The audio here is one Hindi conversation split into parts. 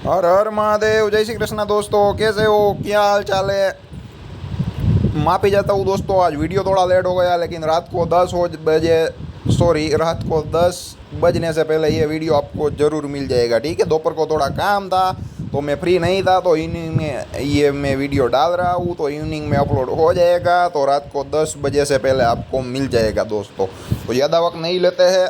हर हर महादेव, जय श्री कृष्णा दोस्तों। कैसे हो, क्या हाल चाल है। माफ़ी चाहता हूँ दोस्तों, आज वीडियो थोड़ा लेट हो गया, लेकिन रात को 10 बजे रात को 10 बजने से पहले ये वीडियो आपको ज़रूर मिल जाएगा। ठीक है, दोपहर को थोड़ा काम था तो मैं फ्री नहीं था, तो इवनिंग में ये मैं वीडियो डाल रहा हूँ, तो इवनिंग में अपलोड हो जाएगा, तो रात को 10 बजे से पहले आपको मिल जाएगा दोस्तों। तो ज़्यादा वक्त नहीं लेते हैं,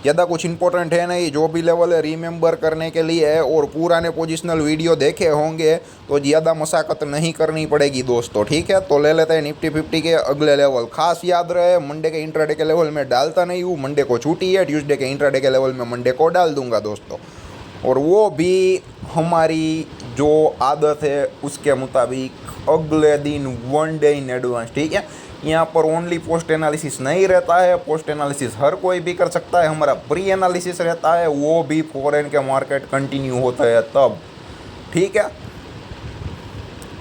ज़्यादा कुछ इंपॉर्टेंट है नहीं, जो भी लेवल है रिमेंबर करने के लिए है, और पुराने पोजिशनल वीडियो देखे होंगे तो ज़्यादा मशक्क़त नहीं करनी पड़ेगी दोस्तों। ठीक है, तो ले लेते हैं निफ्टी 50 के अगले लेवल। खास याद रहे, मंडे के इंट्राडे के लेवल में डालता नहीं हूँ, मंडे को छुट्टी है, ट्यूसडे के इंट्राडे के लेवल में मंडे को डाल दूंगा दोस्तों, और वो भी हमारी जो आदत है उसके मुताबिक अगले दिन 1 डे इन एडवांस। ठीक है, यहाँ पर ओनली पोस्ट एनालिसिस नहीं रहता है, पोस्ट एनालिसिस हर कोई भी कर सकता है, हमारा प्री एनालिसिस रहता है, वो भी फॉरेन के मार्केट कंटिन्यू होता है तब। ठीक है,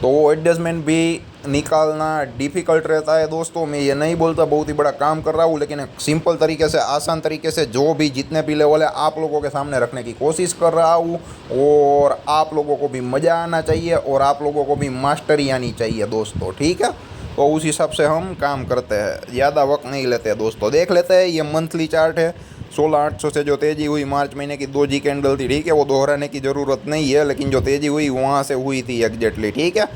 तो वो एडजस्टमेंट भी निकालना डिफ़िकल्ट रहता है दोस्तों। मैं ये नहीं बोलता बहुत ही बड़ा काम कर रहा हूँ, लेकिन एक सिंपल तरीके से, आसान तरीके से, जो भी जितने भी लेवल है आप लोगों के सामने रखने की कोशिश कर रहा हूँ, और आप लोगों को भी मज़ा आना चाहिए और आप लोगों को भी मास्टरी आनी चाहिए दोस्तों। ठीक है, तो उस हिसाब से हम काम करते हैं, ज़्यादा वक्त नहीं लेते दोस्तों। देख लेते हैं, ये मंथली चार्ट है। 16,800 से जो तेज़ी हुई मार्च महीने की 2G कैंडल थी, ठीक है, वो दोहराने की ज़रूरत नहीं है, लेकिन जो तेज़ी हुई वहाँ से हुई थी एग्जैक्टली। ठीक है,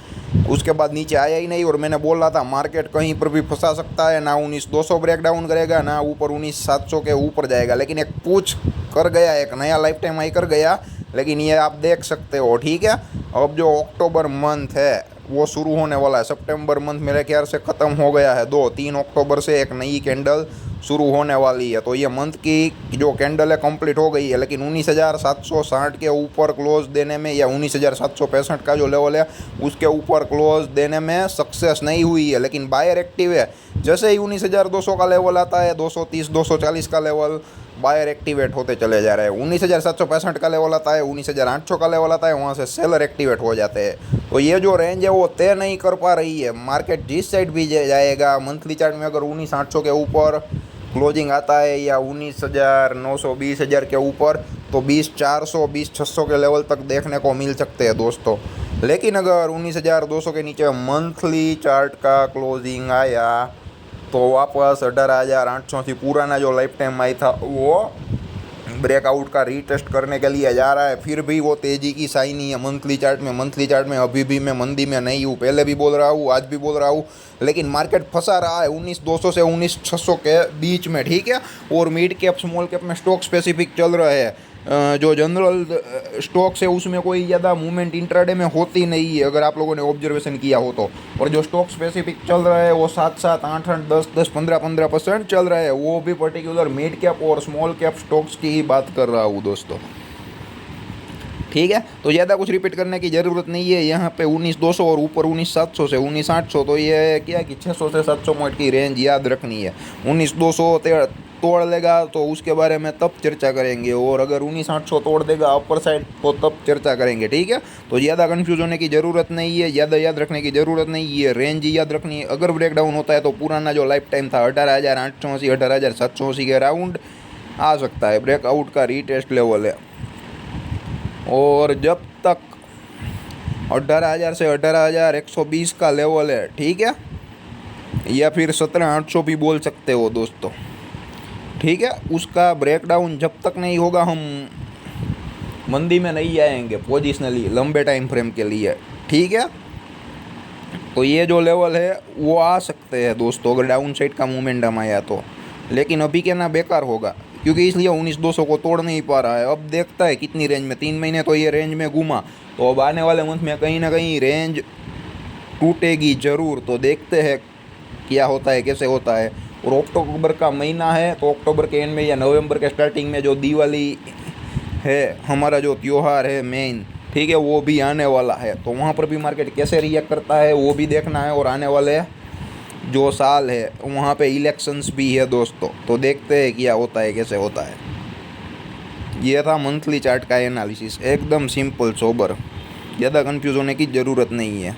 उसके बाद नीचे आया ही नहीं, और मैंने बोला था मार्केट कहीं पर भी फंसा सकता है, ना 19,200 ब्रेक डाउन करेगा, ना ऊपर 19,700 के ऊपर जाएगा, लेकिन एक पूछ कर गया, एक नया लाइफ टाइम हाई कर गया, लेकिन ये आप देख सकते हो। ठीक है, अब जो अक्टूबर मंथ है वो शुरू होने वाला है, सितंबर मंथ मेरे ख्याल से ख़त्म हो गया है, 2-3 अक्टूबर से एक नई कैंडल शुरू होने वाली है, तो ये मंथ की जो कैंडल है कंप्लीट हो गई है, लेकिन 19,760 के ऊपर क्लोज देने में, या 19,765 का जो लेवल है उसके ऊपर क्लोज देने में सक्सेस नहीं हुई है, लेकिन बायर एक्टिव है। जैसे ही 19,200 का लेवल आता है, 230 240 का लेवल, बायर एक्टिवेट होते चले जा रहे हैं। 19,765 का लेवल आता है, 19,800 का लेवल आता है, वहाँ से सेलर एक्टिवेट हो जाते हैं। तो ये जो रेंज है वो तय नहीं कर पा रही है, मार्केट जिस साइड भी जाएगा। मंथली चार्ट में अगर 19,800 के ऊपर क्लोजिंग आता है, या 19,900 20,000 के ऊपर, तो 20,400 20,600 के लेवल तक देखने को मिल सकते हैं दोस्तों। लेकिन अगर 19,200 के नीचे मंथली चार्ट का क्लोजिंग आया, तो वापस 18,800 से पुराना जो लाइफ टाइम आई था वो ब्रेकआउट का रीटेस्ट करने के लिए जा रहा है। फिर भी वो तेज़ी की साइन नहीं है मंथली चार्ट में। मंथली चार्ट में अभी भी मैं मंदी में नहीं हूँ, पहले भी बोल रहा हूँ, आज भी बोल रहा हूँ, लेकिन मार्केट फंसा रहा है 19,200 से 19,600 के बीच में। ठीक है, और मिड कैप स्मॉल कैप में स्टॉक स्पेसिफिक चल रहे हैं। जो जनरल स्टॉक्स है उसमें कोई ज़्यादा मूवमेंट इंट्राडे में होती नहीं है, अगर आप लोगों ने ऑब्जर्वेशन किया हो तो। और जो स्टॉक स्पेसिफिक चल रहा है वो 7-7 8-8 10-10 15-15% चल रहा है, वो भी पर्टिकुलर मिड कैप और स्मॉल कैप स्टॉक्स की ही बात कर रहा हूँ दोस्तों। ठीक है, तो ज़्यादा कुछ रिपीट करने की ज़रूरत नहीं है। यहाँ पे 19,200 और ऊपर 19,700 से 19,800, तो ये क्या कि 600 से 700 पॉइंट की रेंज याद रखनी है। 19,200 तोड़ लेगा तो उसके बारे में तब चर्चा करेंगे, और अगर 19,800 तोड़ देगा अपर साइड तो तब चर्चा करेंगे। ठीक है, तो ज़्यादा कन्फ्यूज होने की ज़रूरत नहीं है, ज़्यादा याद रखने की ज़रूरत नहीं है, रेंज याद रखनी है। अगर ब्रेकडाउन होता है तो पुराना जो लाइफ टाइम था 18,880 18,780 के अराउंड आ सकता है, ब्रेकआउट का रीटेस्ट लेवल है। और जब तक 18,000 से 18,120 का लेवल है, ठीक है, या फिर 17,800 भी बोल सकते हो दोस्तों। ठीक है, उसका ब्रेकडाउन जब तक नहीं होगा हम मंदी में नहीं आएंगे पोजिशनली लंबे टाइम फ्रेम के लिए। ठीक है, तो ये जो लेवल है वो आ सकते हैं दोस्तों अगर डाउन साइड का मोमेंटम आया तो, लेकिन अभी क्या ना बेकार होगा, क्योंकि इसलिए 19,200 को तोड़ नहीं पा रहा है। अब देखता है कितनी रेंज में, 3 महीने तो ये रेंज में घूमा, तो अब आने वाले मंथ में कहीं ना कहीं रेंज टूटेगी ज़रूर। तो देखते हैं क्या होता है, कैसे होता है। और अक्टूबर का महीना है, तो अक्टूबर के एंड में या नवंबर के स्टार्टिंग में जो दिवाली है, हमारा जो त्यौहार है मेन, ठीक है, वो भी आने वाला है, तो वहाँ पर भी मार्केट कैसे रिएक्ट करता है वो भी देखना है। और आने वाले जो साल है वहाँ पे इलेक्शंस भी है दोस्तों, तो देखते हैं क्या होता है, कैसे होता है। ये था मंथली चार्ट का एनालिसिस, एकदम सिंपल सोबर, ज़्यादा कंफ्यूज होने की ज़रूरत नहीं है।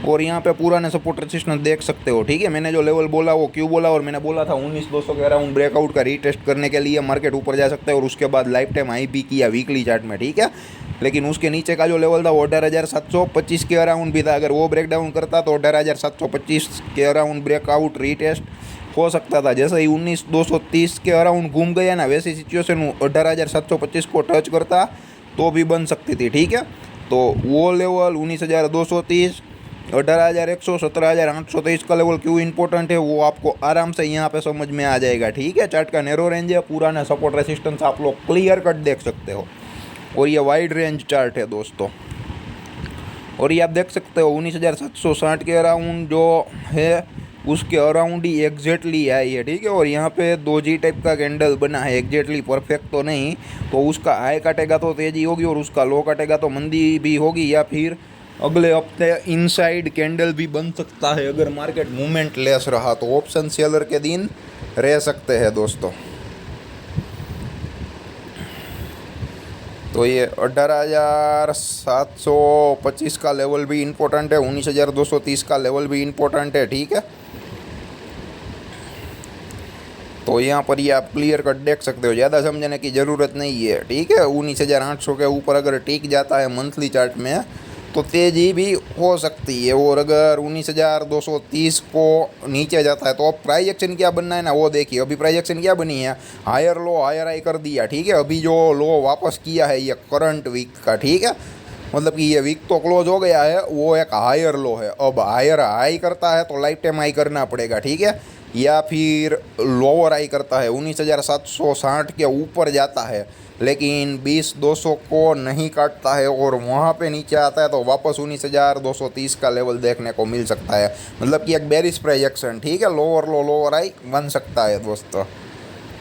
और यहाँ पे पुराने सपोर्ट रेजिस्टेंस देख सकते हो। ठीक है, मैंने जो लेवल बोला वो क्यों बोला, और मैंने बोला था 19,200 के अराउंड ब्रेकआउट का रीटेस्ट करने के लिए मार्केट ऊपर जा सकता है, और उसके बाद लाइफ टाइम हाई भी किया वीकली चार्ट में। ठीक है, लेकिन उसके नीचे का जो लेवल था वो 18,725 के अराउंड भी था। अगर वो ब्रेक डाउन करता तो 18,725 के अराउंड ब्रेकआउट रीटेस्ट हो सकता था। जैसे ही 19,230 के अराउंड घूम गया ना, वैसी सिचुएशन 18,725 को टच करता तो भी बन सकती थी। ठीक है, तो वो लेवल 19,230, 18,100, 17,823 का लेवल क्यों इंपॉर्टेंट है वो आपको आराम से यहाँ पे समझ में आ जाएगा। ठीक है, चार्ट का नैरो रेंज है, पुराना सपोर्ट रेसिस्टेंस आप लोग क्लियर कट देख सकते हो। और ये वाइड रेंज चार्ट है दोस्तों, और ये आप देख सकते हो 19,760 के अराउंड जो है उसके अराउंड ही एग्जैक्टली आई है। ठीक है, और यहाँ पे 2G टाइप का कैंडल बना है, एग्जैक्टली परफेक्ट तो नहीं, तो उसका हाई काटेगा तो तेज़ी होगी और उसका लो काटेगा तो मंदी भी होगी, या फिर अगले हफ्ते इनसाइड कैंडल भी बन सकता है। अगर मार्केट मूवमेंट लेस रहा तो ऑप्शन सेलर के दिन रह सकते हैं दोस्तों। तो ये 18,725 का लेवल भी इम्पोर्टेंट है, 19,230 का लेवल भी इम्पोर्टेंट है। ठीक है, तो यहाँ पर ये आप क्लियर कट देख सकते हो, ज़्यादा समझने की ज़रूरत नहीं है। ठीक है, 19,800 के ऊपर अगर टिक जाता है मंथली चार्ट में तो तेज़ी भी हो सकती है, और अगर 19,230 को नीचे जाता है तो अब प्राइस एक्शन क्या बनना है ना वो देखिए। अभी प्राइस एक्शन क्या बनी है, हायर लो हायर हाई कर दिया। ठीक है, अभी जो लो वापस किया है ये करंट वीक का, ठीक है, मतलब कि ये वीक तो क्लोज हो गया है, वो एक हायर लो है। अब हायर हाई करता है तो लाइफ टाइम हाई करना पड़ेगा। ठीक है, या फिर लोअर हाई करता है 19,760 के ऊपर जाता है लेकिन 20,200 को नहीं काटता है और वहाँ पे नीचे आता है तो वापस 19,230 का लेवल देखने को मिल सकता है। मतलब कि एक बेरिश प्रोजेक्शन। ठीक है, लोअर लो लोअर हाई बन सकता है दोस्तों।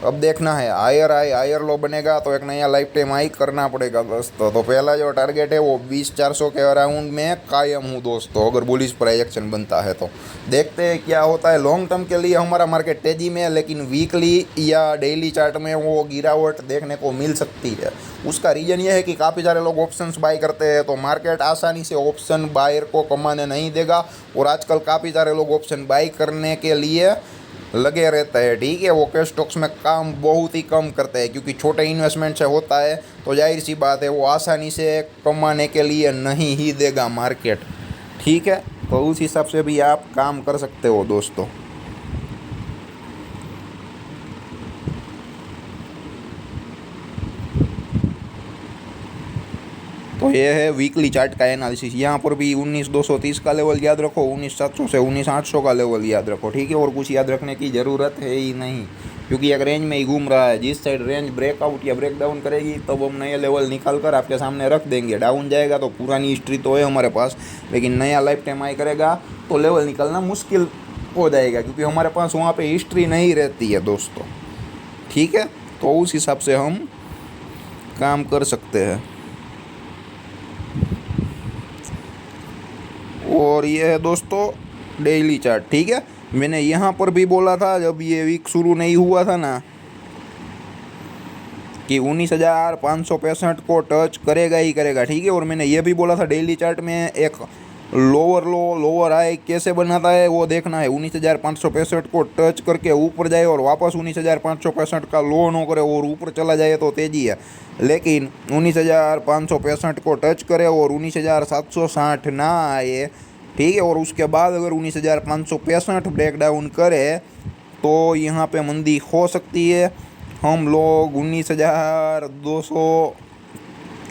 अब देखना है हायर लो बनेगा तो एक नया लाइफ टाइम हाई करना पड़ेगा दोस्तों। तो पहला जो टारगेट है वो 20,400 के अराउंड में कायम हूँ दोस्तों, अगर बुलिश प्रोजेक्शन बनता है तो। देखते हैं क्या होता है। लॉन्ग टर्म के लिए हमारा मार्केट तेज़ी में है, लेकिन वीकली या डेली चार्ट में वो गिरावट देखने को मिल सकती है। उसका रीज़न ये है कि काफ़ी सारे लोग ऑप्शंस बाय करते हैं, तो मार्केट आसानी से ऑप्शन बायर को कमाने नहीं देगा, और आजकल काफ़ी सारे लोग ऑप्शन बाय करने के लिए लगे रहते हैं। ठीक है, वो कैश स्टॉक्स में काम बहुत ही कम करते हैं, क्योंकि छोटे इन्वेस्टमेंट से होता है तो जाहिर सी बात है वो आसानी से कमाने के लिए नहीं ही देगा मार्केट। ठीक है, तो उस हिसाब से भी आप काम कर सकते हो दोस्तों। तो ये है वीकली चार्ट का एनालिसिस। यहाँ पर भी 19,230 का लेवल याद रखो, 19,700 से 19,800 का लेवल याद रखो। ठीक है, और कुछ याद रखने की ज़रूरत है ही नहीं, क्योंकि एक रेंज में ही घूम रहा है। जिस साइड रेंज ब्रेकआउट या ब्रेक डाउन करेगी तब हम नए लेवल निकाल कर आपके सामने रख देंगे। डाउन जाएगा तो पुरानी हिस्ट्री तो है हमारे पास, लेकिन नया लाइफ टाइम हाई करेगा तो लेवल निकालना मुश्किल हो जाएगा, क्योंकि हमारे पास वहाँ पर हिस्ट्री नहीं रहती है दोस्तों। ठीक है, तो उस हिसाब से हम काम कर सकते हैं। और ये है दोस्तों डेली चार्ट। ठीक है, मैंने यहाँ पर भी बोला था जब ये वीक शुरू नहीं हुआ था ना कि 19,565 को टच करेगा ही करेगा। ठीक है, और मैंने ये भी बोला था डेली चार्ट में एक लोअर लो लोअर हाई कैसे बनाता है वो देखना है। 19,565 को टच करके ऊपर जाए और वापस 19,565 का लो न करे और ऊपर चला जाए तो तेज़ी है, लेकिन 19,565 को टच करे और 19,760 ना आए, ठीक है, और उसके बाद अगर 19,565 ब्रेक डाउन करे तो यहाँ पे मंदी हो सकती है। हम लोग 19,200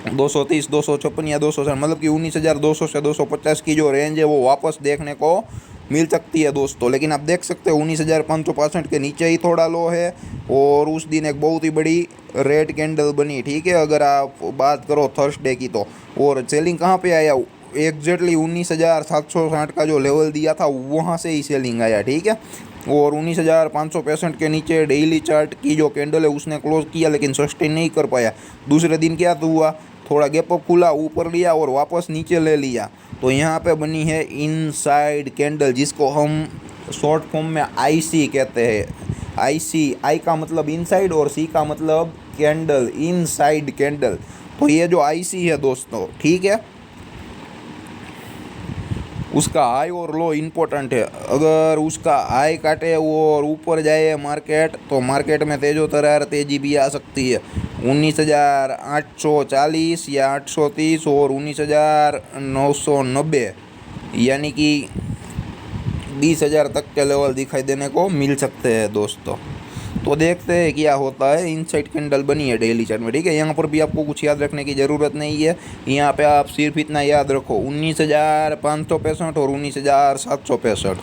230 256 या 260 मतलब कि 19,200 से 250 की जो रेंज है वो वापस देखने को मिल सकती है दोस्तों। लेकिन आप देख सकते हो 19,565 के नीचे ही थोड़ा लो है, और उस दिन एक बहुत ही बड़ी रेड कैंडल बनी। ठीक है, अगर आप बात करो थर्सडे की तो, और सेलिंग कहाँ पे आया, एग्जैक्टली 19,760 का जो लेवल दिया था वहाँ से ही सेलिंग आया। ठीक है, और 19,565 के नीचे डेली चार्ट की जो कैंडल है उसने क्लोज किया, लेकिन सस्टेन नहीं कर पाया। दूसरे दिन क्या तो हुआ, थोड़ा गैप अप खुला, ऊपर लिया और वापस नीचे ले लिया, तो यहाँ पे बनी है इनसाइड कैंडल, जिसको हम शॉर्ट फॉर्म में आईसी कहते हैं। आईसी, आई का मतलब इनसाइड और सी का मतलब कैंडल, इनसाइड कैंडल। तो ये जो आईसी है दोस्तों, ठीक है, उसका हाई और लो इम्पोर्टेंट है। अगर उसका हाई काटे वो और ऊपर जाए मार्केट तो मार्केट में तेज़ो तरार तेज़ी भी आ सकती है, 19,840 या 830 और 19,990, यानी कि 20,000 तक के लेवल दिखाई देने को मिल सकते हैं दोस्तों। तो देखते हैं क्या होता है। इनसाइड कैंडल बनी है डेली चार्ट में, ठीक है। यहाँ पर भी आपको कुछ याद रखने की ज़रूरत नहीं है। यहाँ पे आप सिर्फ इतना याद रखो 19,565 और 19,765।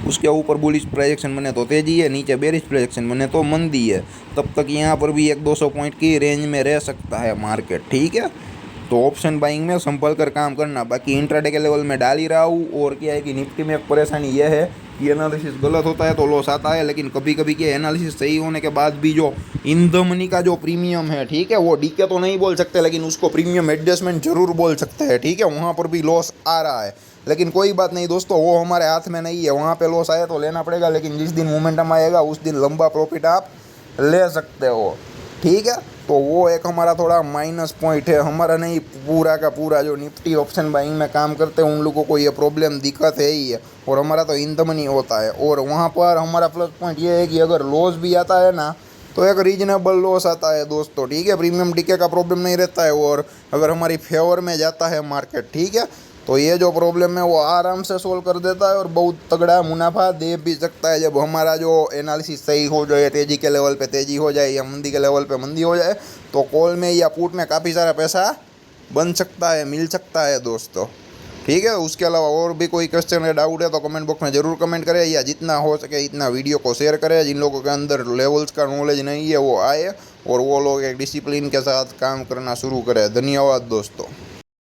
उसके ऊपर बुलिश प्रोजेक्शन बने तो तेजी है, नीचे बेरिश प्रोजेक्शन बने तो मंदी है। तब तक यहाँ पर भी 100-200 पॉइंट की रेंज में रह सकता है मार्केट, ठीक है। तो ऑप्शन बाइंग में संभल कर काम करना। बाकी इंट्राडे के लेवल में डाल ही रहा हूँ। और क्या है कि निफ्टी में एक परेशानी यह है कि एनालिसिस गलत होता है तो लॉस आता है, लेकिन कभी कभी क्या एनालिसिस सही होने के बाद भी जो इन द मनी का जो प्रीमियम है, ठीक है, वो डीके तो नहीं बोल सकते, लेकिन उसको प्रीमियम एडजस्टमेंट जरूर बोल सकते हैं, ठीक है। वहाँ पर भी लॉस आ रहा है, लेकिन कोई बात नहीं दोस्तों, वो हमारे हाथ में नहीं है। वहाँ पे लॉस आया तो लेना पड़ेगा, लेकिन जिस दिन मोमेंटम आएगा उस दिन लंबा प्रॉफिट आप ले सकते हो, ठीक है। तो वो एक हमारा थोड़ा माइनस पॉइंट है। हमारा नहीं, पूरा का पूरा जो निफ्टी ऑप्शन बाइंग में काम करते हैं उन लोगों को ये प्रॉब्लम दिक्कत है ही है। और हमारा तो इन द मनी होता है। और वहाँ पर हमारा प्लस पॉइंट ये है कि अगर लॉस भी आता है ना तो एक रीजनेबल लॉस आता है दोस्तों, ठीक है। प्रीमियम डीके का प्रॉब्लम नहीं रहता है। और अगर हमारी फेवर में जाता है मार्केट, ठीक है, तो ये जो प्रॉब्लम है वो आराम से सोल्व कर देता है और बहुत तगड़ा मुनाफा दे भी सकता है। जब हमारा जो एनालिसिस सही हो जाए, तेज़ी के लेवल पे तेज़ी हो जाए या मंदी के लेवल पे मंदी हो जाए, तो कॉल में या पुट में काफ़ी सारा पैसा बन सकता है, मिल सकता है दोस्तों, ठीक है। उसके अलावा और भी कोई क्वेश्चन या डाउट है तो कमेंट बॉक्स में ज़रूर कमेंट करें, या जितना हो सके इतना वीडियो को शेयर करें। जिन लोगों के अंदर लेवल्स का नॉलेज नहीं है वो आए और वो लोग एक डिसिप्लिन के साथ काम करना शुरू करें। धन्यवाद दोस्तों।